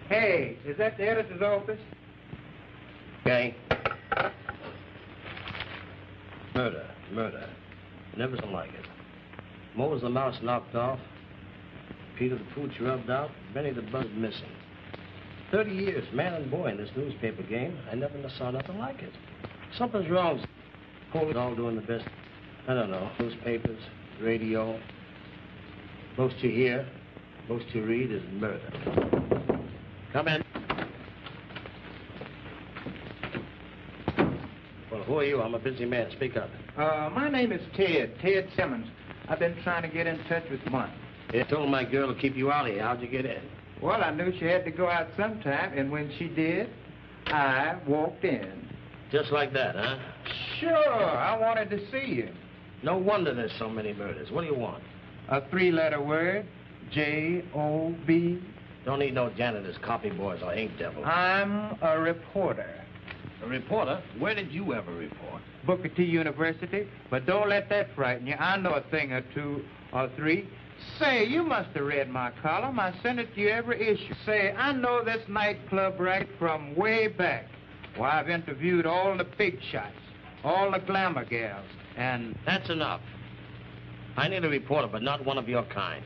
Hey, is that the editor's office? Okay. Murder. Never something like it. Mose the mouse knocked off. Peter the pooch rubbed out. Benny the buzz missing. 30 years, man and boy in this newspaper game. I never saw nothing like it. Something's wrong. Police all doing the best. I don't know. Newspapers, radio. Most you hear, most you read is murder. Come in. Well, who are you? I'm a busy man. Speak up. My name is Ted Simmons. I've been trying to get in touch with one. I told my girl to keep you out of here. How'd you get in? Well, I knew she had to go out sometime, and when she did, I walked in. Just like that, huh? Sure, I wanted to see you. No wonder there's so many murders. What do you want? A 3-letter word, J-O-B. Don't need no janitors, copy boys, or ink devils. I'm a reporter. A reporter? Where did you ever report? Booker T. University, but don't let that frighten you. I know a thing or two or three. Say, you must have read my column. I send it to you every issue. Say, I know this nightclub racket from way back. Well, I've interviewed all the big shots, all the glamour gals, and... That's enough. I need a reporter, but not one of your kind.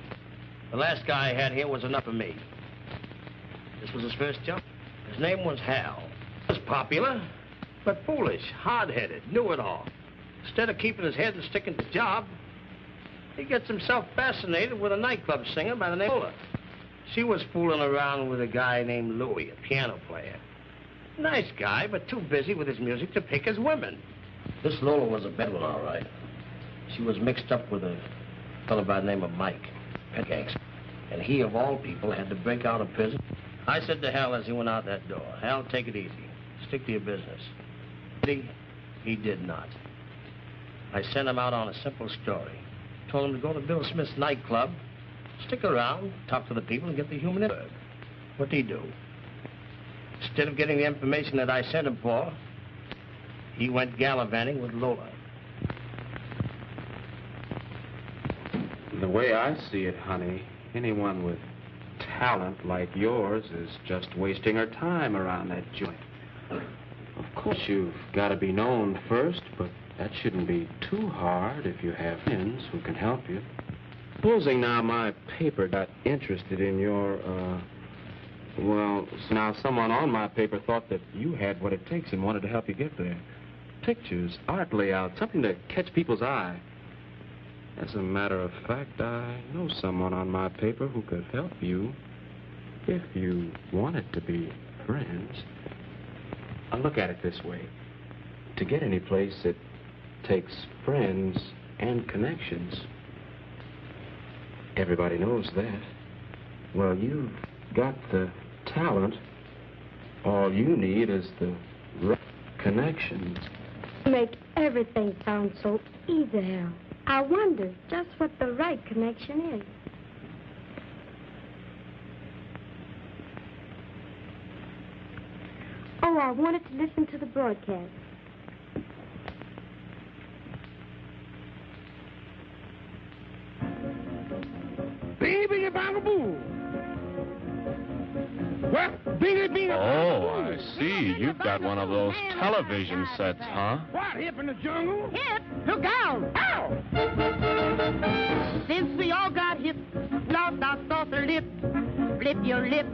The last guy I had here was enough for me. This was his first job. His name was Hal. He was popular, but foolish, hard-headed, knew it all. Instead of keeping his head and sticking to the job, he gets himself fascinated with a nightclub singer by the name of Lola. She was fooling around with a guy named Louie, a piano player. Nice guy, but too busy with his music to pick his women. This Lola was a bad one, all right. She was mixed up with a fellow by the name of Mike, pet gangster. And he, of all people, had to break out of prison. I said to Hal as he went out that door, Hal, take it easy. Stick to your business. He did not. I sent him out on a simple story. Told him to go to Bill Smith's nightclub, stick around, talk to the people, and get the human iceberg. What did he do? Instead of getting the information that I sent him for, he went gallivanting with Lola. The way I see it, honey, anyone with talent like yours is just wasting her time around that joint. Of course, you've got to be known first, but that shouldn't be too hard if you have friends who can help you. Supposing now my paper got interested in your, well, now someone on my paper thought that you had what it takes and wanted to help you get there. Pictures, art layout, something to catch people's eye. As a matter of fact, I know someone on my paper who could help you if you wanted to be friends. I'll look at it this way. To get any place, it takes friends and connections. Everybody knows that. Well, you've got the talent. All you need is the right connections. You make everything sound so easy, Hal. I wonder just what the right connection is. Oh, I wanted to listen to the broadcast. Baby, boo. Well, bingy, Oh, I see. You've got one of those television sets, huh? What, hip in the jungle? Hip? Look out! Ow! Since we all got hip, lost our saucer lip. Flip your lip,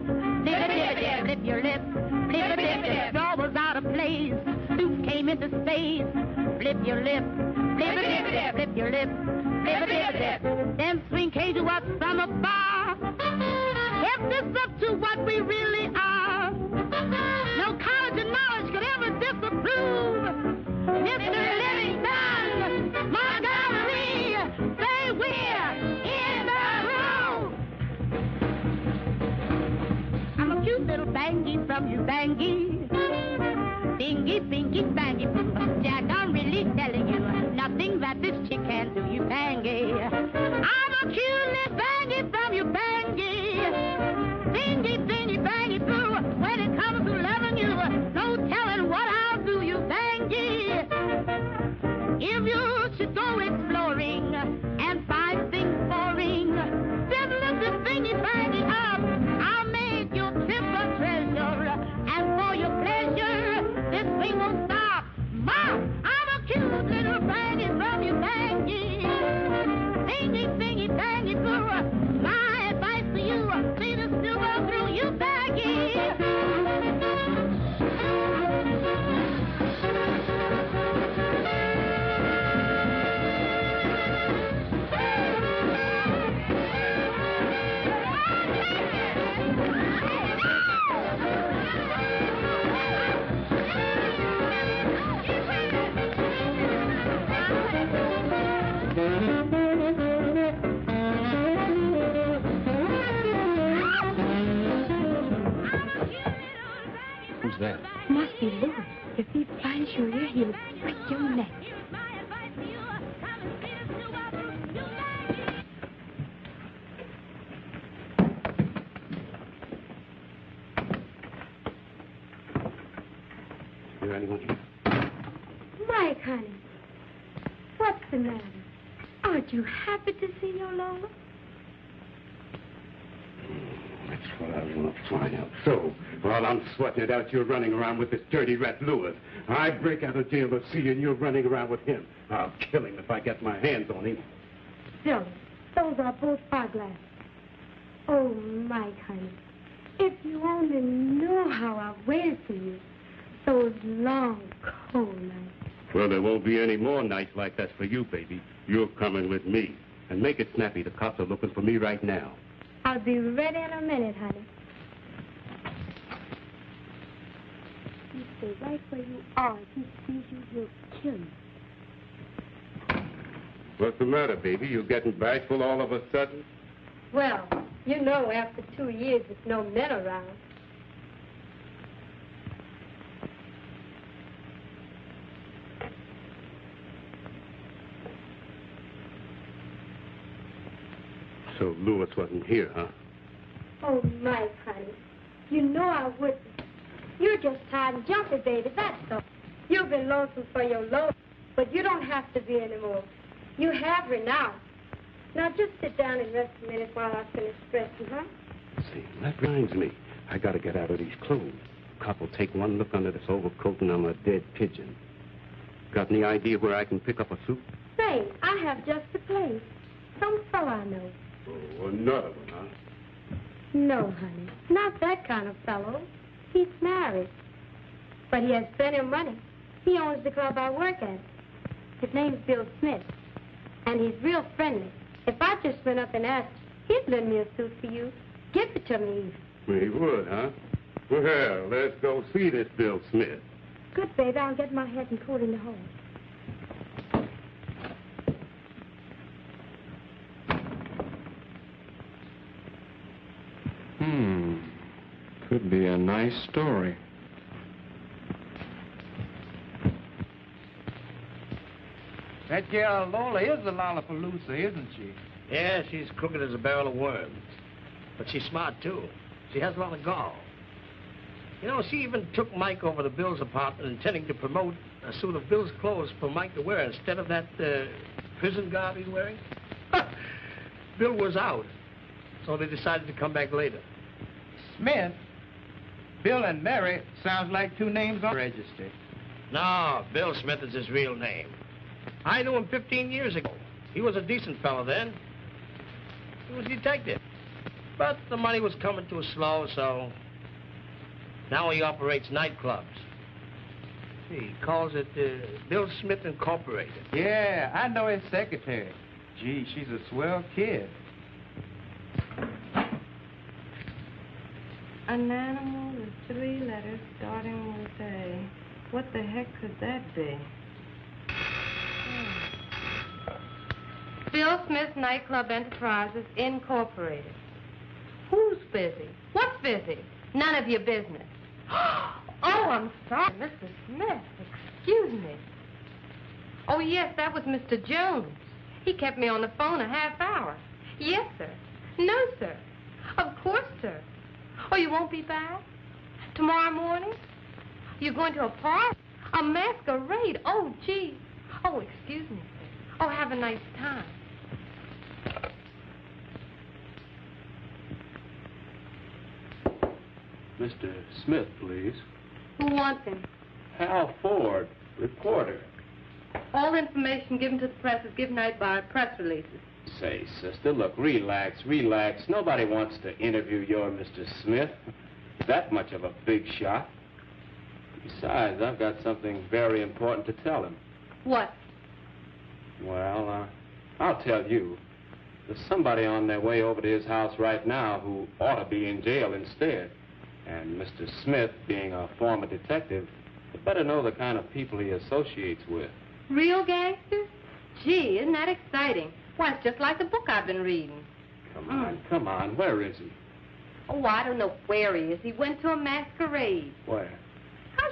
flip your lip, flip. Jaw was out of place, soup came into space. Flip your lip, flip your lip, flip. Then swing K to us from afar. Help us up to what we really are. No college of knowledge could ever disapprove. Mr. Livingstone, Montgomery, say we're in the room. I'm a cute little bangy from you, bangy. Bingy, bingy, bangy, boo. Jack, I'm really telling you, nothing that this chick can do, you bangy. I'm a cute little bangy from you, bangy. Bingy, bingy, bangy, boo. When it comes to loving you, no telling what I'll do, you bangy. If you should go exploring and find things boring, then lift the bingy, bangy up. I'll make your trip a trip. Who's that? Must be Louis. If he finds you here, he'll break your neck. Is there anyone here? Mike, honey. What's the matter? Aren't you happy to see your Lola? That's what I want to find out. So, while I'm sweating it out, you're running around with this dirty rat Lewis. I break out of jail to see you, and you're running around with him. I'll kill him if I get my hands on him. Silly. Those are both eyeglasses. Oh, Mike, honey. If you only knew how I waited for you. Those long, cold nights. Well, there won't be any more nights like that for you, baby. You're coming with me. And make it snappy. The cops are looking for me right now. I'll be ready in a minute, honey. You stay right where you are. If he sees you, he'll kill you. What's the matter, baby? You getting bashful all of a sudden? Well, you know, after 2 years with no men around. So Lewis wasn't here, huh? Oh, Mike, honey. You know I wouldn't. You're just tired and jumpy, baby, that's all. You've been lonesome for your load, but you don't have to be anymore. You have her now. Now just sit down and rest a minute while I finish dressing, huh? See, that reminds me. I gotta get out of these clothes. Cop will take one look under this overcoat and I'm a dead pigeon. Got any idea where I can pick up a suit? Say, I have just the place. Some fellow I know. Oh, another one, huh? No, honey. Not that kind of fellow. He's married. But he has plenty of money. He owns the club I work at. His name's Bill Smith. And he's real friendly. If I just went up and asked, he'd lend me a suit for you. Give it to me. He would, huh? Well, let's go see this Bill Smith. Good, baby. I'll get my hat and coat in the hall. Could be a nice story. That girl Lola is a lollapalooza, isn't she? Yeah, she's crooked as a barrel of worms. But she's smart, too. She has a lot of gall. You know, she even took Mike over to Bill's apartment intending to promote a suit of Bill's clothes for Mike to wear instead of that prison garb he's wearing. Bill was out, so they decided to come back later. Smith? Bill and Mary sounds like two names on the register. No, Bill Smith is his real name. I knew him 15 years ago. He was a decent fellow then. He was a detective. But the money was coming too slow, so now he operates nightclubs. He calls it Bill Smith Incorporated. Yeah, I know his secretary. Gee, she's a swell kid. An animal with 3 letters starting with A. What the heck could that be? Bill Smith Nightclub Enterprises, Incorporated. Who's busy? What's busy? None of your business. Oh, I'm sorry, Mr. Smith. Excuse me. Oh, yes, that was Mr. Jones. He kept me on the phone a half hour. Yes, sir. No, sir. Of course, sir. Oh, you won't be back? Tomorrow morning? You're going to a party? A masquerade? Oh, gee. Oh, excuse me, sir. Oh, have a nice time. Mr. Smith, please. Who wants him? Hal Ford, reporter. All information given to the press is given out by press releases. Say, sister, look, relax, relax. Nobody wants to interview your Mr. Smith. That much of a big shot. Besides, I've got something very important to tell him. What? Well, I'll tell you. There's somebody on their way over to his house right now who ought to be in jail instead. And Mr. Smith, being a former detective, you better know the kind of people he associates with. Real gangsters? Gee, isn't that exciting? Why, it's just like the book I've been reading. Come on. Where is he? Oh, I don't know where he is. He went to a masquerade. Where?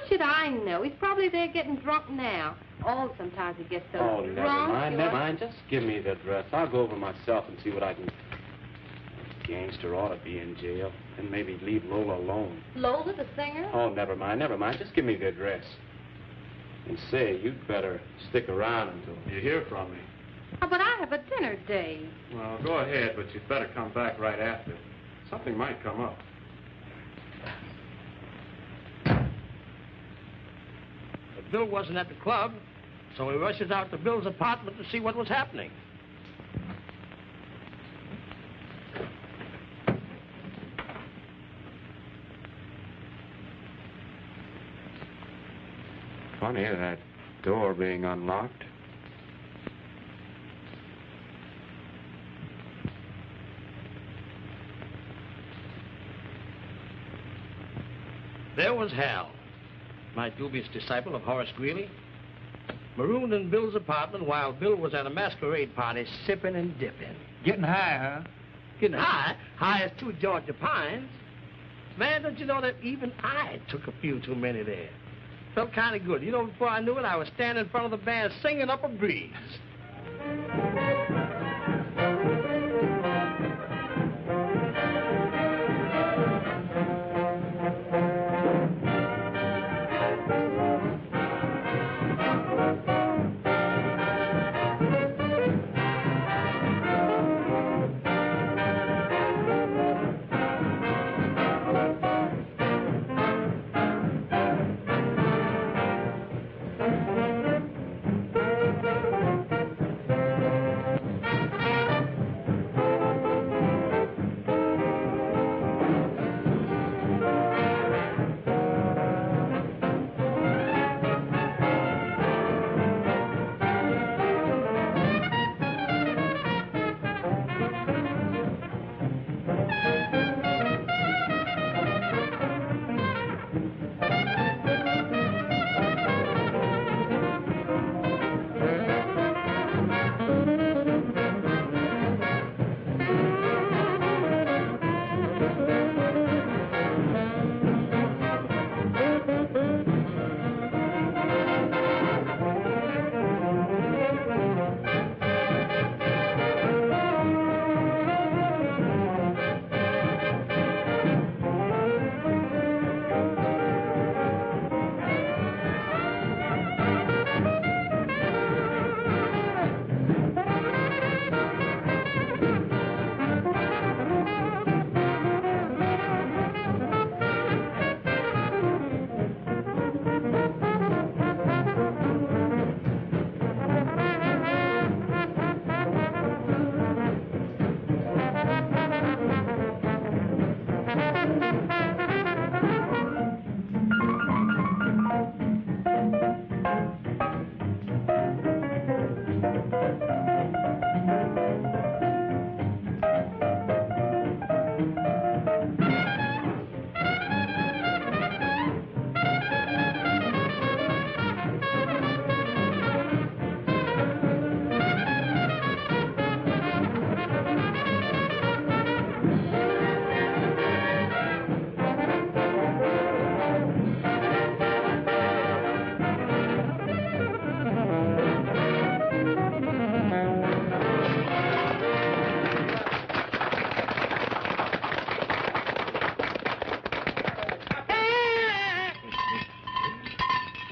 should I know? He's probably there getting drunk now. Oh, sometimes he gets so Oh, drunk. never mind. Just give me the address. I'll go over myself and see what I can... That gangster ought to be in jail. And maybe leave Lola alone. Lola, the singer? Oh, never mind. Just give me the address. And say, you'd better stick around until you hear from me. Oh, but I have a dinner date. Well, go ahead, but you'd better come back right after. Something might come up. But Bill wasn't at the club, so he rushes out to Bill's apartment to see what was happening. Funny, that door being unlocked. There was Hal, my dubious disciple of Horace Greeley, marooned in Bill's apartment while Bill was at a masquerade party sipping and dipping. Getting high, huh? Getting high? High as 2 Georgia pines. Man, don't you know that even I took a few too many there? Felt kind of good. You know, before I knew it, I was standing in front of the band singing up a breeze.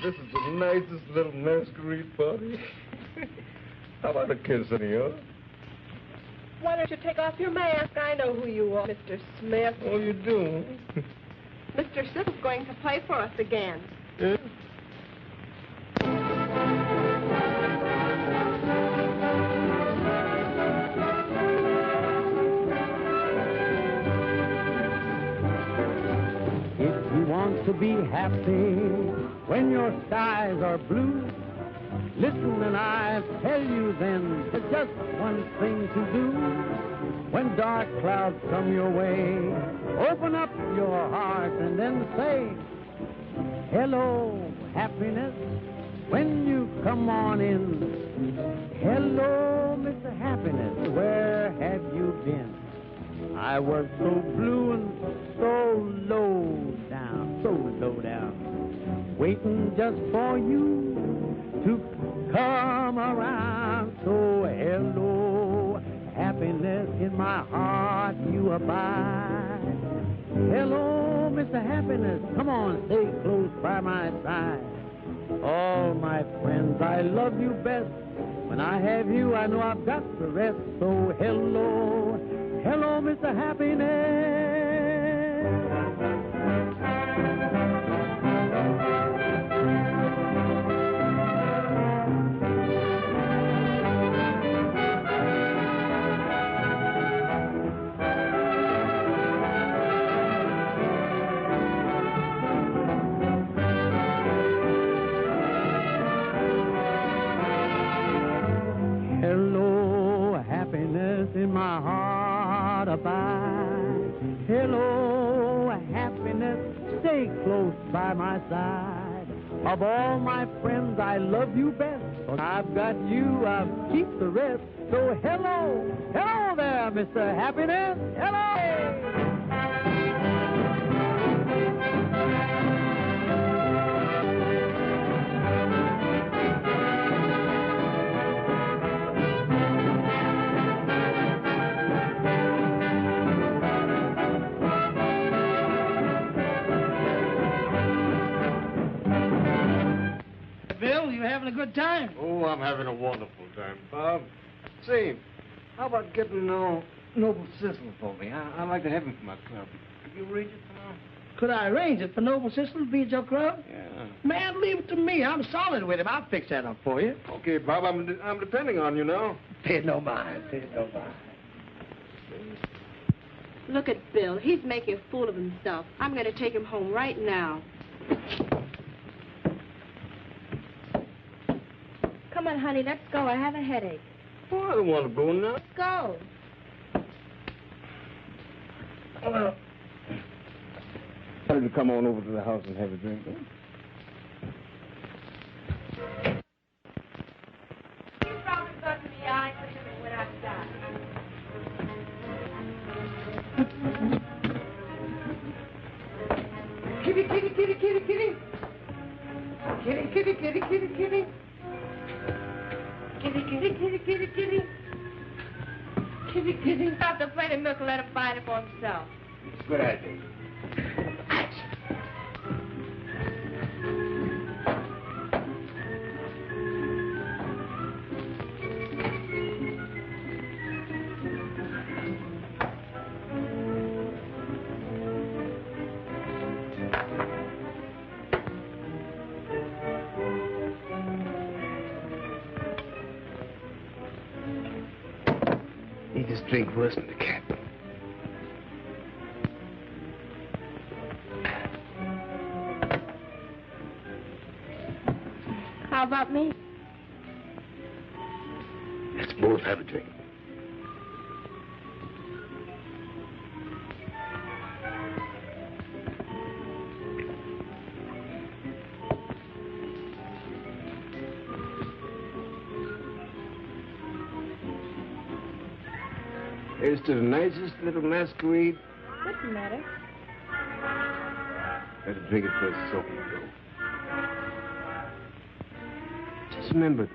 This is the nicest little masquerade party. How about a kiss, anyhow? Why don't you take off your mask? I know who you are, Mr. Smith. Oh, you do? Mr. Smith is going to play for us again. Yeah? If you want to be happy when your skies are blue, listen and I tell you then, there's just one thing to do. When dark clouds come your way, open up your heart and then say, hello, happiness, when you come on in. Hello, Mr. Happiness, where have you been? I was so blue and so low down, so low down. waiting just for you to come around. So hello, happiness in my heart you abide. Hello, Mr. Happiness, come on, stay close by my side. All my friends, I love you best. When I have you, I know I've got the rest. So hello, hello, Mr. Happiness. In my heart abide. Hello, happiness, stay close by my side. Of all my friends, I love you best. I've got you, I'll keep the rest. So hello, hello there, Mr. Happiness. Hello! Bill, you having a good time? Oh, I'm having a wonderful time, Bob. Say, how about getting Noble Sissel for me? I'd like to have him for my club. Could you arrange it for now? Could I arrange it for Noble Sissel to be at your club? Yeah. Man, leave it to me. I'm solid with him. I'll fix that up for you. Okay, Bob, I'm depending on you now. Pay no mind. Pay no mind. Look at Bill. He's making a fool of himself. I'm going to take him home right now. Come on, honey, let's go. I have a headache. Oh, I don't want to go now. Let's go. Why don't you come on over to the house and have a drink? Huh? You probably go to the eye for him when I stop. Kitty, kitty, kitty, kitty, kitty. Kitty, kitty, kitty, kitty, kitty. Kitty, kitty, kitty, kitty, kitty. Kitty, kitty. Stop the plate of milk and let him find it for himself. Good idea. He just drink worse than the cat. How about me? Let's both have a drink. Here's to the nicest little masquerade. What's the matter? Better drink it first so we go. Just remember,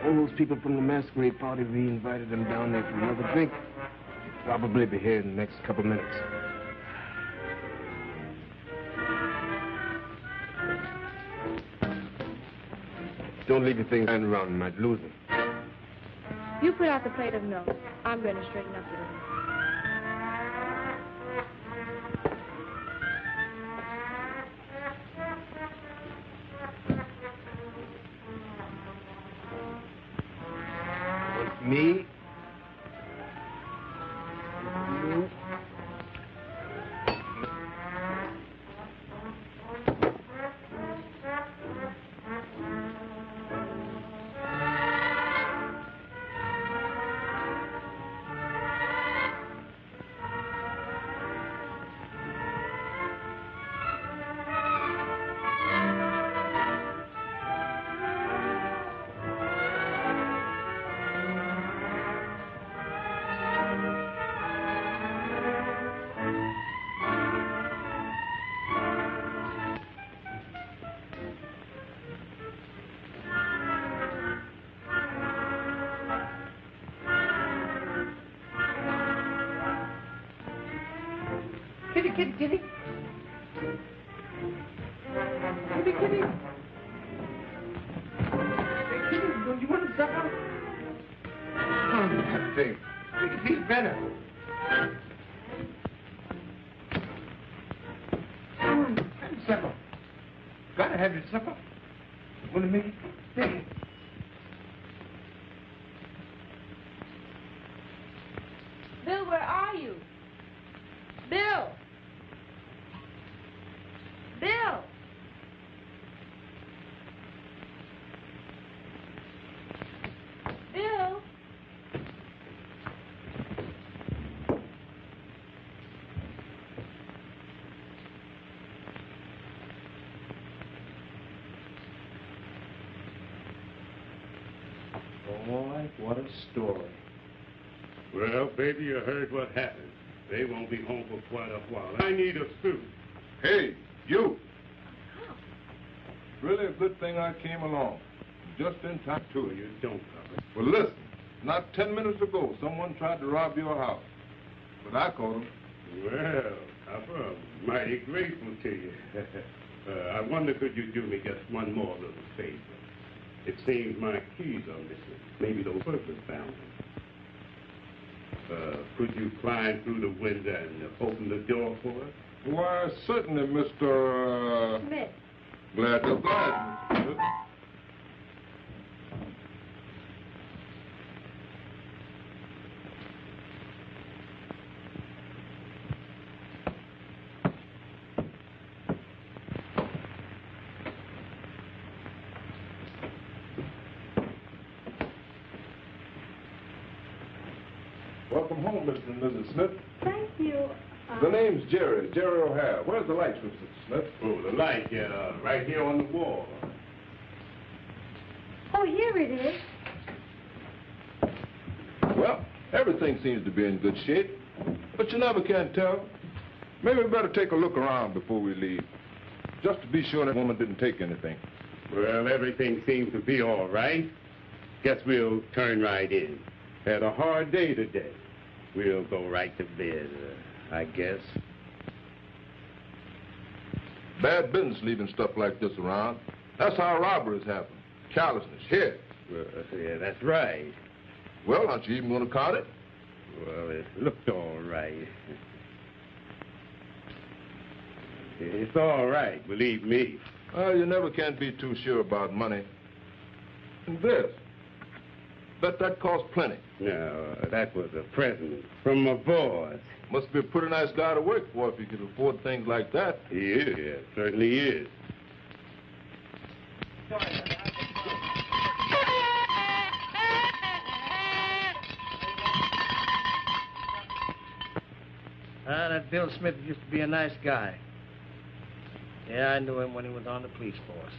all those people from the masquerade party, we invited them down there for another drink. They'll probably be here in the next couple minutes. Don't leave your things lying around. You might lose them. You put out the plate of milk. I'm going to straighten up a little. Me? Kitty, kitty, kitty. Kitty, kitty. Hey, kitty, don't you want to supper? That thing. Make it feel better. Have supper. Gotta have your supper. Want to make it? Take it. Bill, where are you? Bill! Bill! Bill! Boy, what a story. Well, baby, you heard what happened. They won't be home for quite a while. I need a suit. Hey, you! Really a good thing I came along. Just in time. Two of you don't cover. Well, listen. Not 10 minutes ago, someone tried to rob your house. But I caught him. Well, Papa, I'm mighty grateful to you. I wonder, could you do me just one more little favor? It seems my keys are missing. Maybe those burglars found them. Could you climb through the window and open the door for us? Why, certainly, Mr. Smith. Glad to oblige. Welcome home, Mr. and Mrs. Smith. Thank you. The name's Jerry O'Hare. Where's the lights, Mr. Smith? Oh, the light, right here on the wall. Oh, here it is. Well, everything seems to be in good shape, but you never can tell. Maybe we better take a look around before we leave, just to be sure that woman didn't take anything. Well, everything seems to be all right. Guess we'll turn right in. Had a hard day today. We'll go right to bed, I guess. Bad business leaving stuff like this around. That's how robberies happen. Carelessness. Here. Well, yeah, that's right. Well, aren't you even going to count it? Well, it looked all right. It's all right, believe me. Well, you never can be too sure about money. And this. Bet that cost plenty. No, that was a present from my boss. Must be a pretty nice guy to work for if you could afford things like that. He is, yeah, certainly is. That Bill Smith used to be a nice guy. Yeah, I knew him when he was on the police force.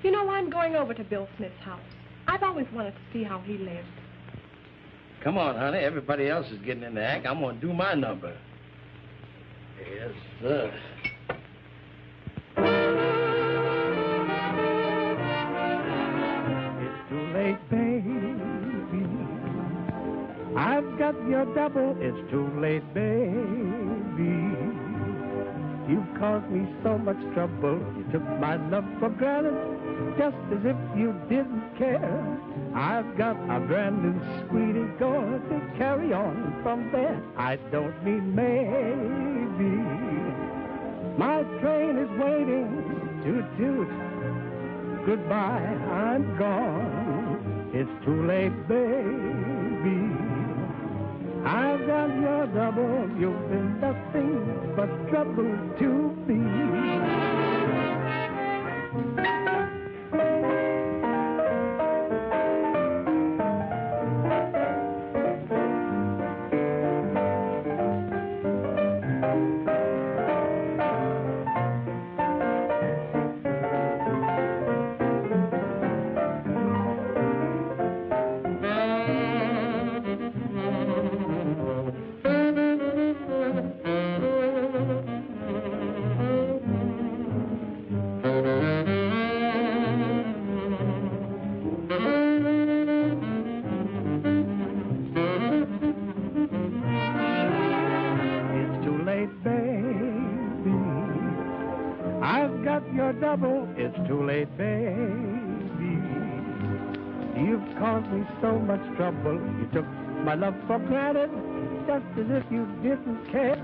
You know, I'm going over to Bill Smith's house. I've always wanted to see how he lives. Come on, honey. Everybody else is getting in the act. I'm going to do my number. Yes, sir. It's too late, baby. I've got your double. It's too late, baby. You've caused me so much trouble. You took my love for granted, just as if you didn't care. I've got a brand new sweetie going to carry on from there. I don't mean maybe. My train is waiting to toot. Goodbye, I'm gone. It's too late, baby. I've got your double. You've been nothing but trouble to me. It's too late, baby. You've caused me so much trouble. You took my love for granted, just as if you didn't care.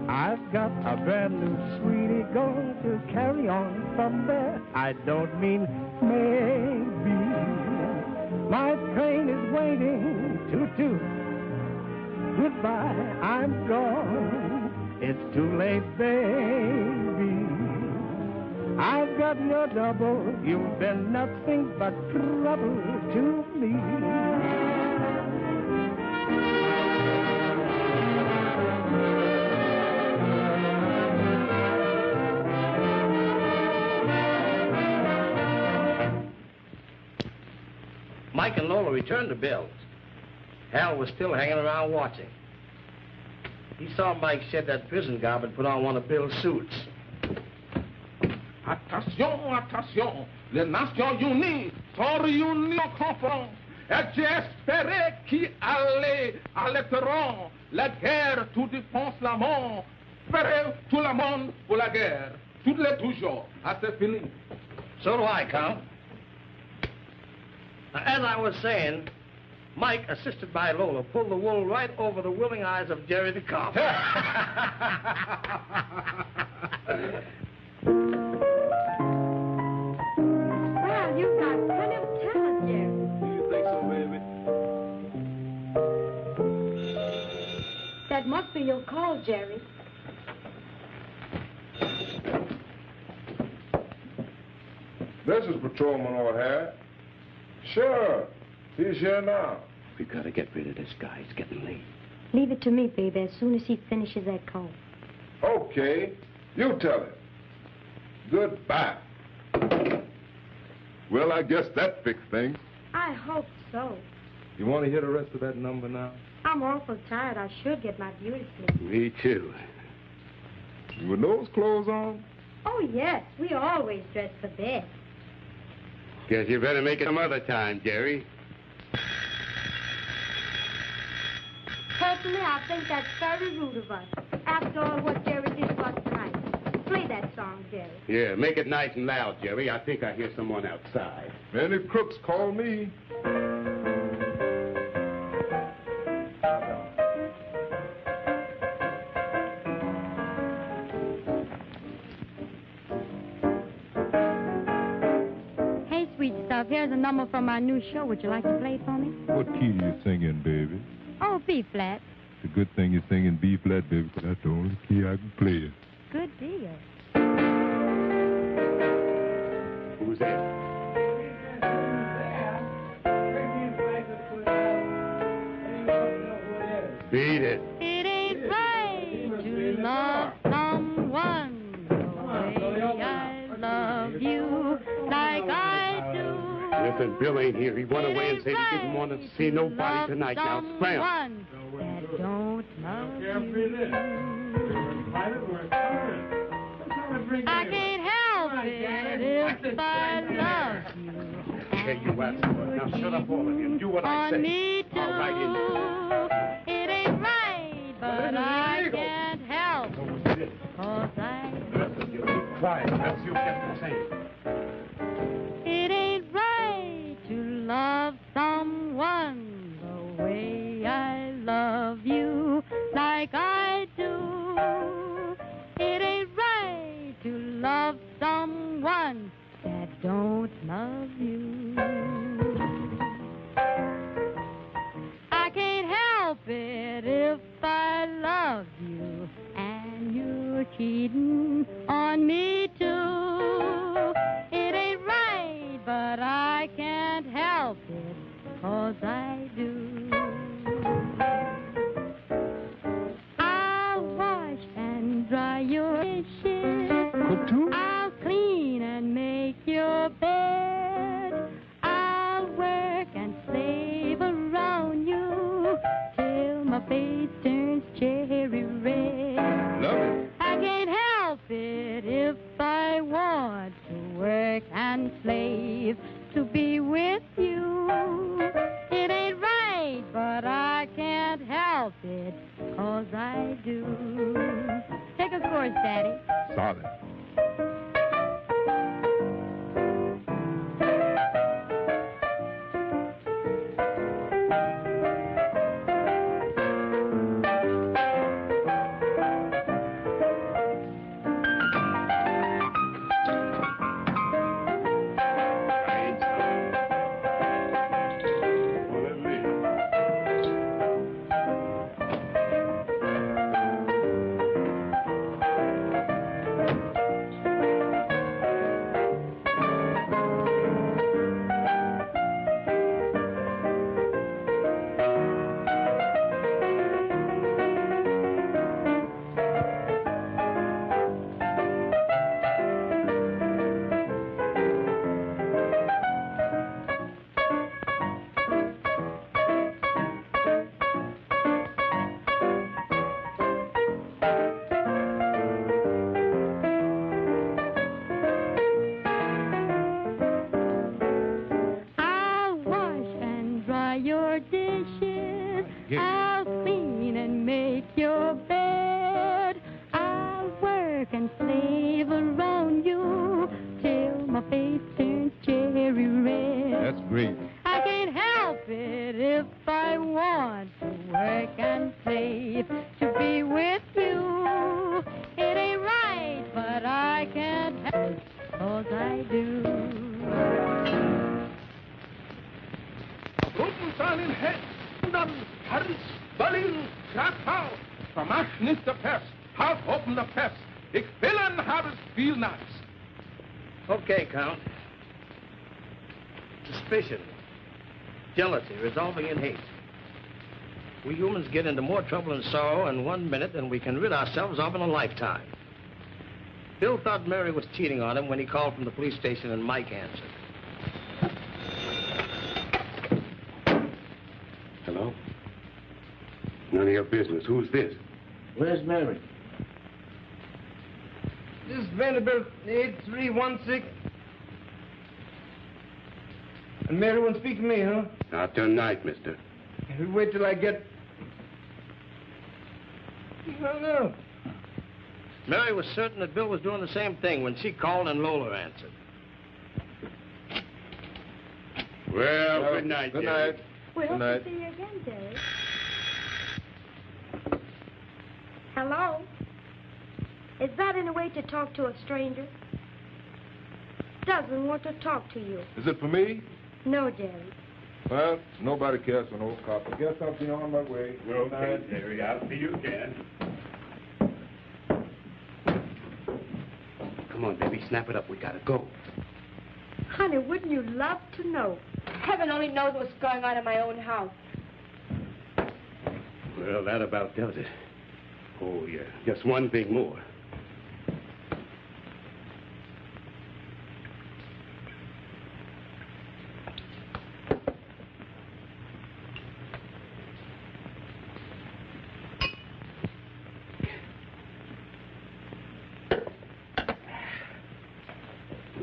I've got a brand new sweetie going to carry on from there. I don't mean maybe. My train is waiting to toot. Goodbye, I'm gone. It's too late, baby. I've got your double. You've been nothing but trouble to me. Mike and Lola returned to Bill's. Hal was still hanging around watching. He saw Mike shed that prison garb and put on one of Bill's suits. Attention, attention, les Nations Unies sont réunies en conférence et j'espérais qu'il allait arrêteront la guerre, tout défense la mort, faire tout le monde pour la guerre, toutes les toujours, c'est fini. So do I, Count. Now, as I was saying, Mike, assisted by Lola, pulled the wool right over the willing eyes of Jerry the cop. Well, you've got plenty of talent, Jerry. You think so, baby? That must be your call, Jerry. This is Patrolman O'Hare. Sure, he's here now. We gotta get rid of this guy. It's getting late. Leave it to me, baby, as soon as he finishes that call. Okay, you tell him. Goodbye. Well, I guess that fixed things. I hope so. You want to hear the rest of that number now? I'm awful tired. I should get my beauty sleep. Me too. With those clothes on? Oh, yes. We always dress for bed. Guess you better make it some other time, Jerry. Personally, I think that's very rude of us. After all what Jerry did to us tonight. Play that song, Jerry. Yeah, make it nice and loud, Jerry. I think I hear someone outside. Any crooks call me. Hey, sweet stuff, here's a number from our new show. Would you like to play it for me? What key you singing, baby? Oh, B flat. It's a good thing you're singing B flat, baby, because that's the only key I can play it. Good deal. Who's that? Beat it. It ain't right to love someone the way I love you, like I Listen, Bill ain't here. He went away and said he didn't want to see nobody tonight. Now, scram. That don't love you. I can't help it if I love you. Hey, you asshole. Now shut up, all of you, and do what I say. All right, it ain't right, but I can't help it. 'Cause you be quiet, else you'll get the same. It ain't right to love someone the way I love you, like I do. It ain't right to love someone that don't love you. I can't help it if I love you and you're cheating on me too. It ain't right, but I can't help it, 'cause I do. I'll wash and dry your dishes. I'll clean and make your bed. I'll work and slave around you till my face turns cherry red. Love it. I can't help it if I want to work and slave to be with you. It ain't right, but I can't help it, 'cause I do. Take a course, Daddy. Solid. Okay, Count. Suspicion, jealousy, resolving in hate. We humans get into more trouble and sorrow in 1 minute than we can rid ourselves of in a lifetime. Bill thought Mary was cheating on him when he called from the police station and Mike answered. Hello? None of your business. Who's this? Where's Mary? This is Vanderbilt 8316. And Mary won't speak to me, huh? Not tonight, mister. You wait till I get... No. Mary was certain that Bill was doing the same thing when she called and Lola answered. Well, good night, Good Jerry. night. We hope night. to see you again, Jerry. Hello? Is that any way to talk to a stranger? Doesn't want to talk to you. Is it for me? No, Jerry. Well, nobody cares for no cop. I guess I'll be on my way. Okay, Jerry. I'll see you again. Come on, baby. Snap it up. We gotta go. Honey, wouldn't you love to know? Heaven only knows what's going on in my own house. Well, that about does it. Oh, yeah. Just one thing more.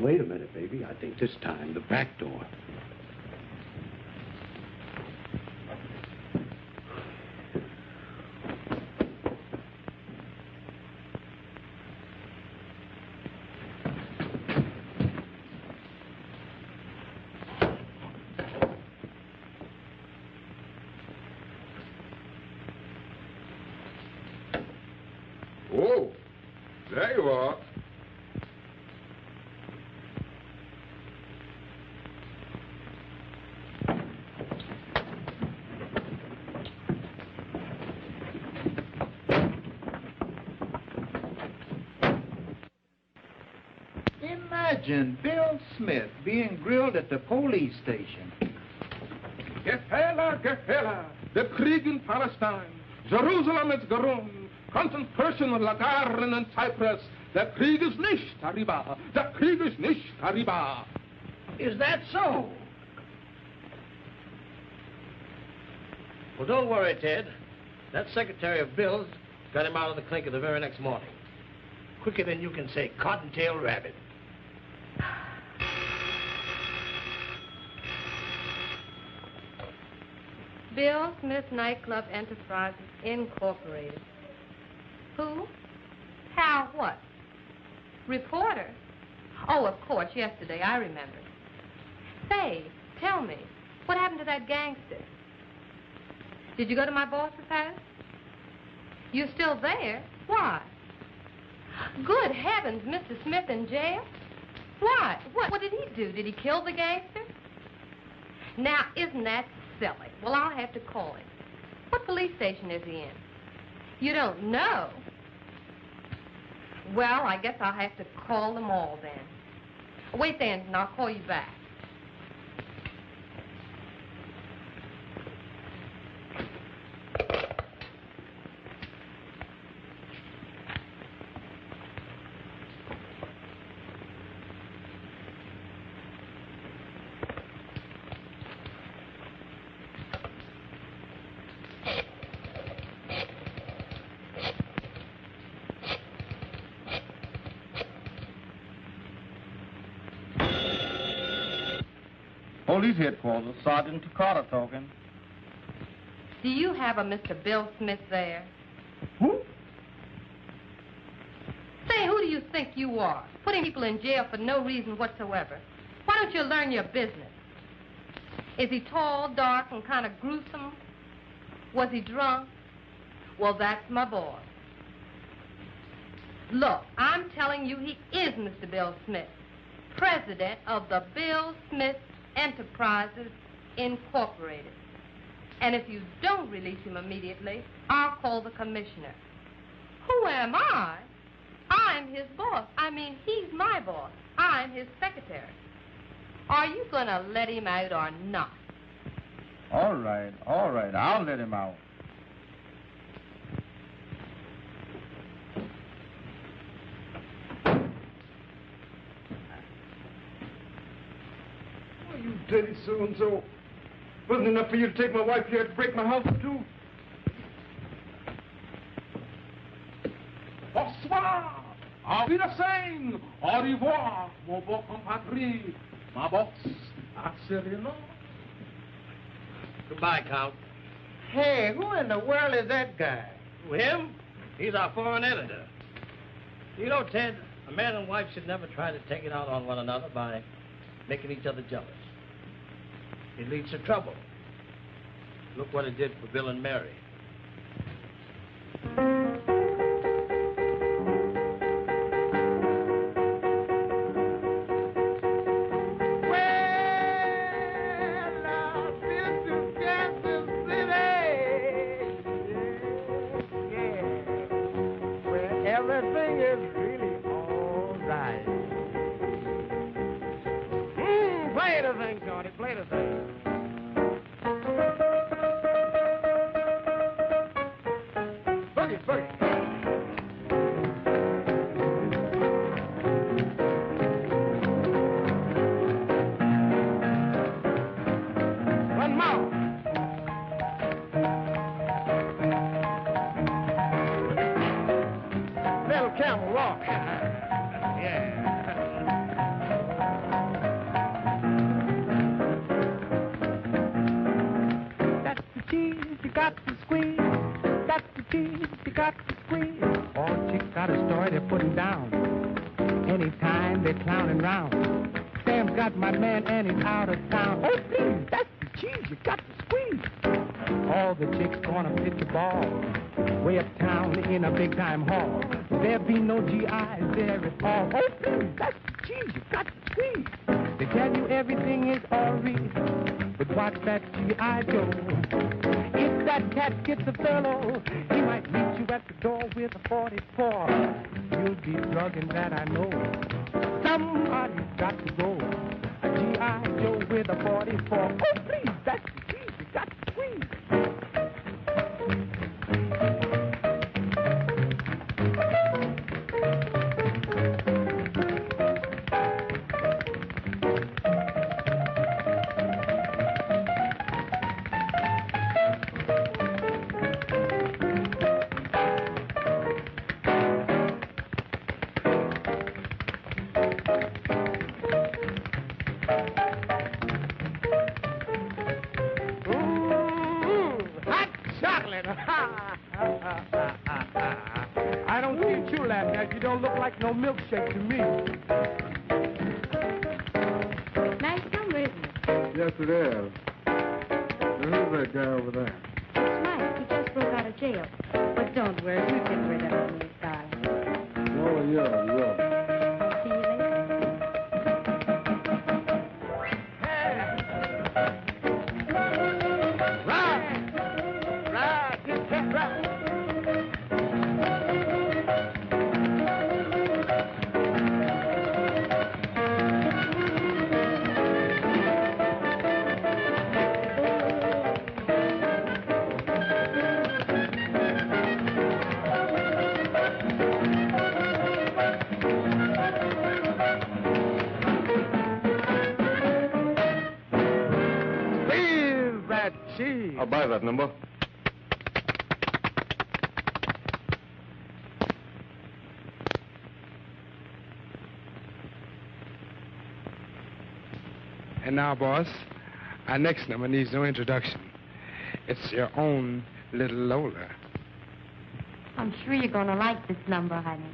Wait a minute, baby. I think this time the back door. Oh, there you are. Imagine Bill Smith being grilled at the police station. Gefäller, der Krieg in Palestine. Jerusalem ist gerungen. Concentration Lagaren in Cyprus. Der Krieg ist nicht arriba. Der Krieg ist nicht arriba. Is that so? Well, don't worry, Ted. That Secretary of Bill's got him out of the clinker the very next morning. Quicker than you can say cottontail rabbit. Bill Smith Nightclub Enterprises, Incorporated. Who? Hal what? Reporter? Oh, of course, yesterday, I remember. Say, tell me, what happened to that gangster? Did you go to my boss's house? You still there? Why? Good heavens, Mr. Smith in jail? Why? What did he do? Did he kill the gangster? Now, isn't that silly? Well, I'll have to call him. What police station is he in? You don't know? Well, I guess I'll have to call them all then. Wait then, and I'll call you back. Police headquarters, Sergeant Carter talking. Do you have a Mr. Bill Smith there? Who? Say, who do you think you are? Putting people in jail for no reason whatsoever. Why don't you learn your business? Is he tall, dark, and kind of gruesome? Was he drunk? Well, that's my boy. Look, I'm telling you he is Mr. Bill Smith, president of the Bill Smith Enterprises, Incorporated. And if you don't release him immediately, I'll call the commissioner. Who am I? I'm his boss. I mean, he's my boss. I'm his secretary. Are you going to let him out or not? All right, I'll let him out. You dirty so-and-so. Wasn't enough for you to take my wife here to break my house in two? Bonsoir. Auf Wiedersehen. Au revoir, mon beau compatriote. Ma box. Absolument. Goodbye, Count. Hey, who in the world is that guy? Who, him? He's our foreign editor. You know, Ted, a man and wife should never try to take it out on one another by making each other jealous. It leads to trouble. Look what it did for Bill and Mary. Everything is really all right. Play the thing, Johnny, play the thing. Boogie, boogie. One more. Little camel walk. Yeah. putting down. Anytime they're clowning round. Sam's got my man and he's out of town. Oh, please, that's the cheese you got to squeeze. All the chicks gonna pitch a ball way uptown in a big-time hall. There be no GIs there at all. Oh, please, that's the cheese you got to squeeze. They tell you everything is all real, but watch that G.I. Joe. If that cat gets a fellow, he might meet you at the door with a 44. You'll be drugging that, I know. Somebody's got to go. A G.I. Joe with a 44. Oh, please, that's the cheese you got to squeeze. I don't see what you laughing at. You don't look like no milkshake to me. Nice number, isn't it? Yes, it is. Now, who's that guy over there? That's right. He just broke out of jail. But don't worry, we'll get rid of him, Miss Darling. Oh, yeah, yeah. See you later. I'll buy that number. And now, boss, our next number needs no introduction. It's your own little Lola. I'm sure you're going to like this number, honey.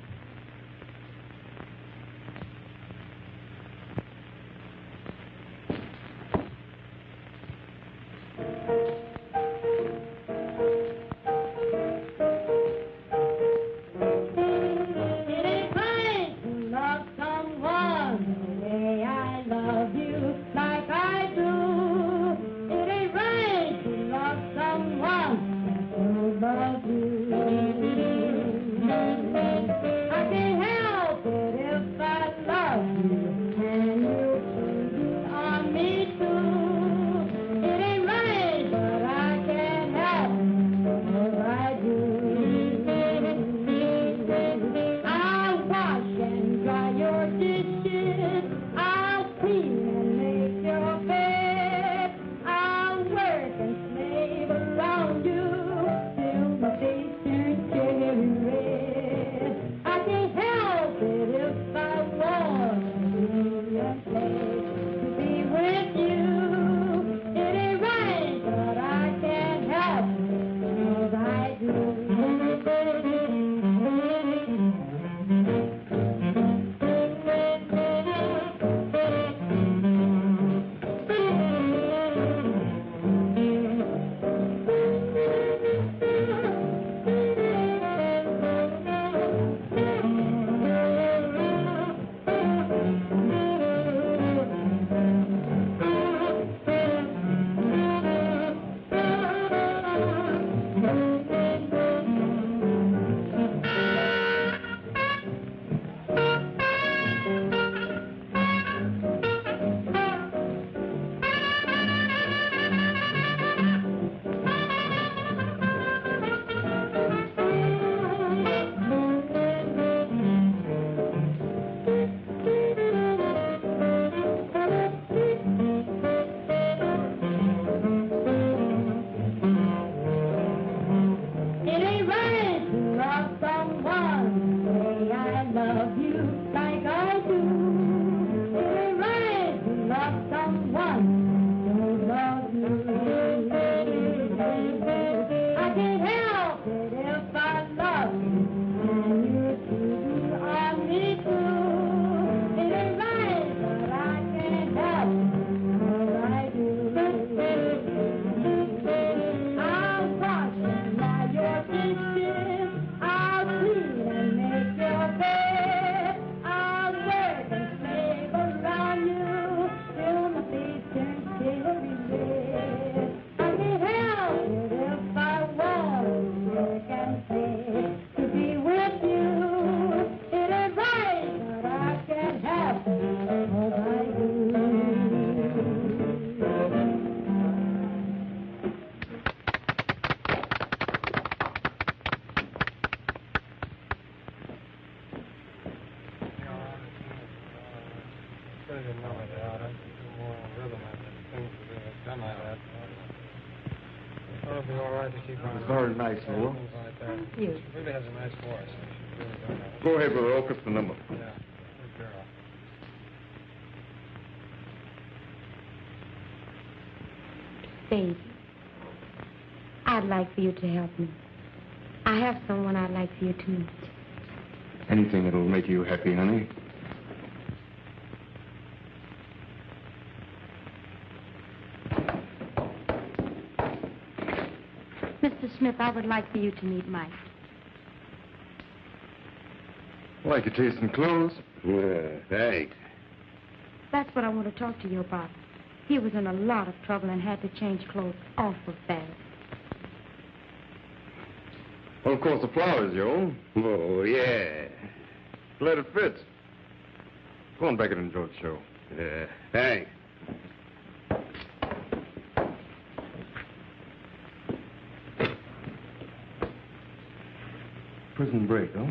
says you know it out. I do more rhythm and things to do. It's done like that. It'll be all right to keep on. Very nice, Lou. Things like that. Thank you. She really has a nice voice. She really does. Go ahead, brother. Open the number. Yeah, good girl. Baby, I'd like for you to help me. I have someone I'd like for you to meet. Anything that'll make you happy, honey. Mr. Smith, I would like for you to meet Mike. Like your taste in clothes? Yeah, thanks. That's what I want to talk to you about. He was in a lot of trouble and had to change clothes awful fast. Well, of course, the flower's your own. Oh, yeah. Glad it fits. Go on back and enjoy the show. Thanks. Prison break, huh?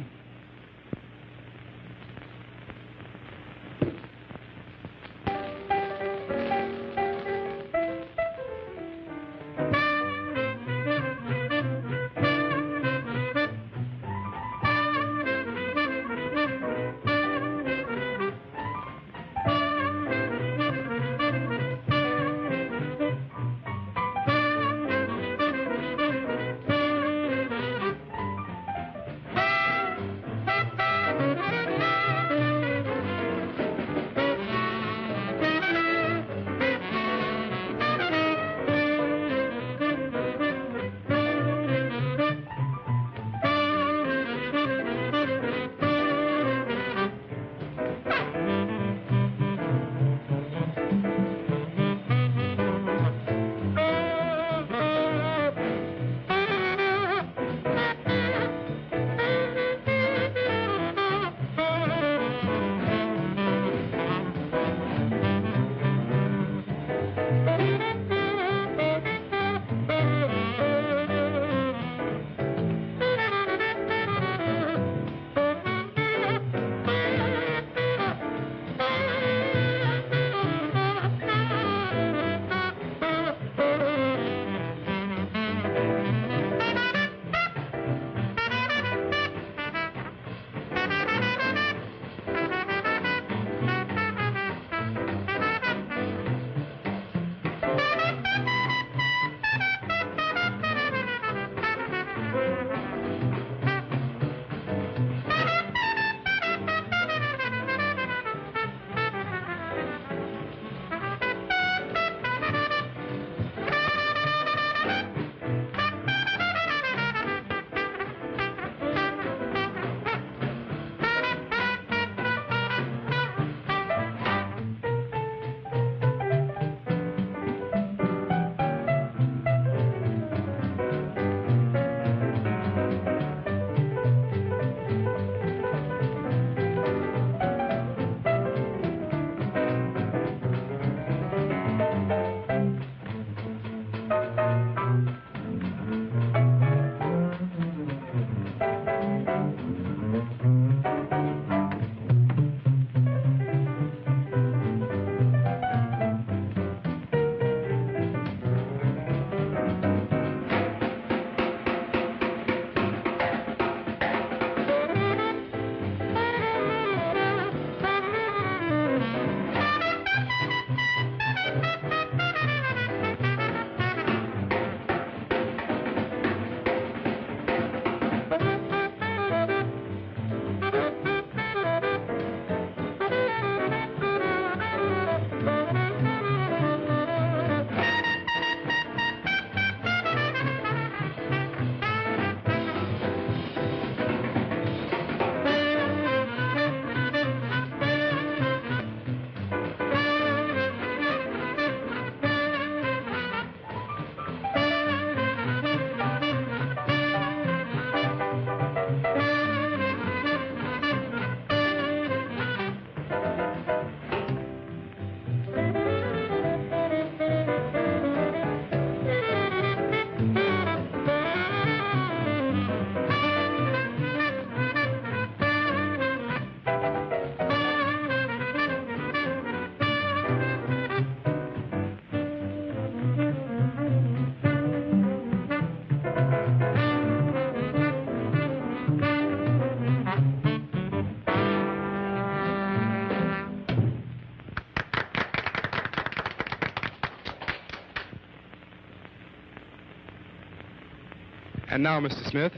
And now, Mr. Smith,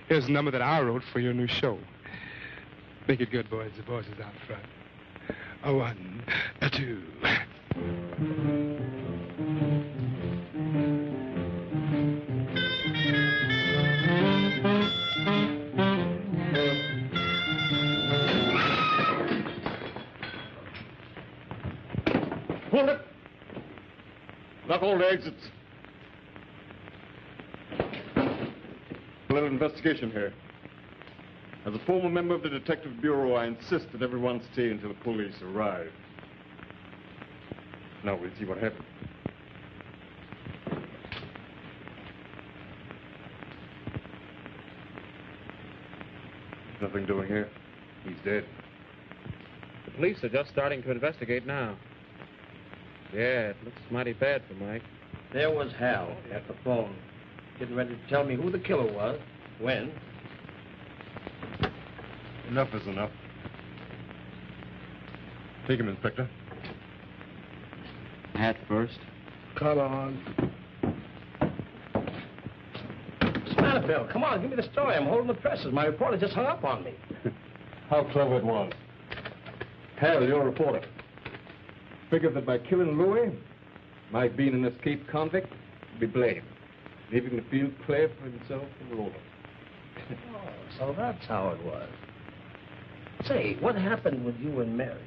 here's a number that I wrote for your new show. Make it good, boys. The boys is out front. A 1, a 2. Hold it! Lock all the exits. A little investigation here. As a former member of the Detective Bureau, I insist that everyone stay until the police arrive. Now we'll see what happens. Nothing doing here. He's dead. The police are just starting to investigate now. Yeah, it looks mighty bad for Mike. There was Hal at the phone, getting ready to tell me who the killer was, when. Enough is enough. Take him, Inspector. Hat first. Collar on. What's the matter, Bill? Come on, give me the story. I'm holding the presses. My reporter just hung up on me. How clever it was. Hal, you're a reporter. Figured that by killing Louis, Mike being an escaped convict, would be blamed, leaving the field clear for himself and Roland. Oh, so that's how it was. Say, what happened with you and Mary?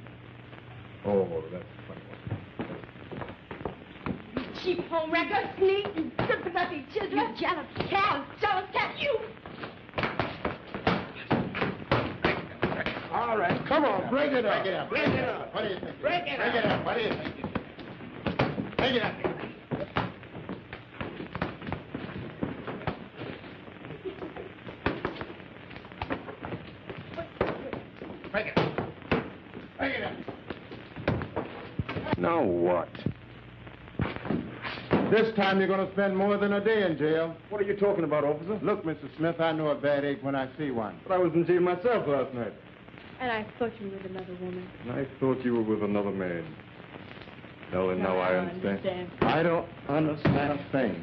Oh, that's a funny one. Cheap home wrecker, sneak, and sympathetic children. You jealous cat, you! All right, come on, break it up. Break it up. Break it up. What do you think? Break it up. Break it up. What do you think? Break it up. Break it up. Break it up. Now what? This time you're going to spend more than a day in jail. What are you talking about, officer? Look, Mr. Smith, I know a bad egg when I see one. But I was in jail myself last night. And I thought you were with another woman. And I thought you were with another man. Well, and now I understand. I don't understand a thing.